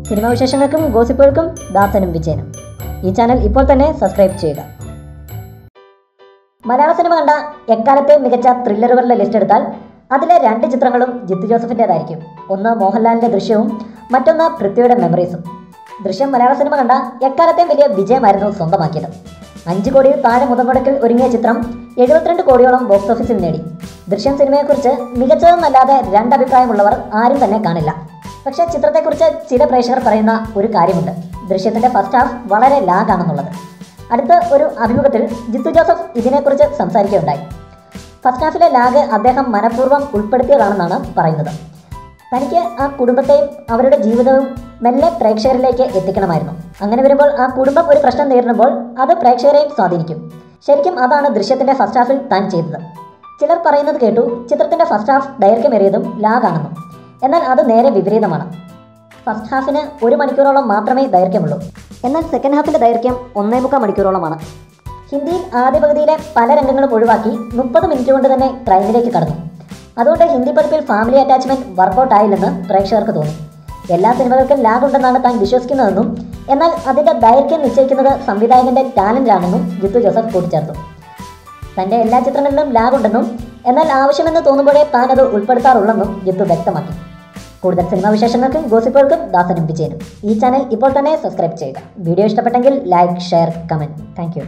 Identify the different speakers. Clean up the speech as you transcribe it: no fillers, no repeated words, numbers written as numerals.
Speaker 1: Cinema വിശേഷങ്ങൾക്കും ഗോസിപ്പുകൾക്കും ദാസനും വിജയനും. ഈ channel ഇപ്പോൾ തന്നെ സബ്സ്ക്രൈബ് ചെയ്യുക. മലയാള സിനിമ കണ്ട എക്കാലത്തെ മികച്ച ത്രില്ലറുകളുടെ ലിസ്റ്റ് എടുത്താൽ അതിലെ 2 ചിത്രങ്ങളും ജിത്തു ജോസഫിൻ്റെതായിരിക്കും. ഒന്ന് മോഹൻലാലിൻ്റെ ദൃശ്യവും മറ്റൊന്ന് പൃഥ്വിയുടെ മെമ്മറീസും. ദൃശ്യം മലയാള സിനിമ കണ്ട എക്കാലത്തെയും വലിയ വിജയമായിരുന്നു സ്വന്തമാക്കിയത്. 5 കോടിയിൽ താഴെ മുതൽമുടക്കിൽ ഒരുങ്ങിയ ചിത്രം 72 കോടിയോളം ബോക്സ് ഓഫീസിൽ നേടി. ദൃശ്യം സിനിമയെക്കുറിച്ച് മികച്ചതെന്നല്ലാതെ 2 അഭിപ്രായമുള്ളവർ ആരും തന്നെ കാണില്ല. പക്ഷേ ചിത്രത്തെക്കുറിച്ച് ചില പ്രേക്ഷകർ പറയുന്ന ഒരു കാര്യമുണ്ട്. ദൃശ്യത്തിൻ്റെ ഫസ്റ്റ് ഹാഫ് വളരെ ലാഗാണെന്നുള്ളത്. അടുത്ത ഒരു അഭിമുഖത്തിൽ ജിത്തു ജോസഫ് ഇതിനെക്കുറിച്ച് സംസാരിക്കുകയുണ്ടായി. ഫസ്റ്റ് ഹാഫിലെ ലാഗ് അദ്ദേഹം മനഃപൂർവ്വം ഉൾപ്പെടുത്തിയതാണെന്നാണ് പറയുന്നത്. തനിക്ക് ആ കുടുംബത്തെയും അവരുടെ ജീവിതവും മെല്ലെ പ്രേക്ഷകരിലേക്ക് എത്തിക്കണമായിരുന്നു. അങ്ങനെ വരുമ്പോൾ ആ കുടുംബം ഒരു പ്രശ്നം നേരിടുമ്പോൾ അത് പ്രേക്ഷകരെയും സ്വാധീനിക്കും. ശരിക്കും അതാണ് ദൃശ്യത്തിൻ്റെ ഫസ്റ്റ് ഹാഫിൽ താൻ ചെയ്തത്. ചിലർ പറയുന്നത് കേട്ടു, ചിത്രത്തിൻ്റെ ഫസ്റ്റ് ഹാഫ് ദൈർഘ്യമേറിയതും ലാഗാണെന്നും. എന്നാൽ അത് നേരെ വിപരീതമാണ്. ഫസ്റ്റ് ഹാഫിന് 1 മണിക്കൂറോളം മാത്രമേ ദൈർഘ്യമുള്ളൂ. എന്നാൽ സെക്കൻഡ് ഹാഫിൻ്റെ ദൈർഘ്യം 1.25 മണിക്കൂറോളമാണ്. ഹിന്ദിയിൽ ആദ്യ പകുതിയിലെ പല രംഗങ്ങളും ഒഴിവാക്കി 30 മിനിറ്റ് കൊണ്ട് തന്നെ ക്രൈമിലേക്ക് കടന്നു. അതുകൊണ്ട് ഹിന്ദി പതിപ്പിൽ ഫാമിലി അറ്റാച്ച്മെൻറ്റ് വർക്കൗട്ട് ആയില്ലെന്ന് പ്രേക്ഷകർക്ക് തോന്നി. എല്ലാ സിനിമകൾക്കും ലാഗ് ഉണ്ടെന്നാണ് താൻ വിശ്വസിക്കുന്നതെന്നും എന്നാൽ അതിൻ്റെ ദൈർഘ്യം നിശ്ചയിക്കുന്നത് സംവിധായകൻ്റെ ടാലൻ്റാണെന്നും ജിത്തു ജോസഫ് കൂട്ടിച്ചേർത്തു. തൻ്റെ എല്ലാ ചിത്രങ്ങളിലും ലാഗ് ഉണ്ടെന്നും എന്നാൽ ആവശ്യമെന്ന് തോന്നുമ്പോഴേ താൻ അത് ഉൾപ്പെടുത്താറുള്ളെന്നും ജിത്തു വ്യക്തമാക്കി. കൂടുതൽ സിനിമാ വിശേഷങ്ങൾക്കും ഗോസിപ്പുകൾക്കും ദാസനും വിജയനും. ഈ ചാനൽ ഇപ്പോൾ തന്നെ സബ്സ്ക്രൈബ് ചെയ്യുക. വീഡിയോ ഇഷ്ടപ്പെട്ടെങ്കിൽ like, share, comment. Thank you.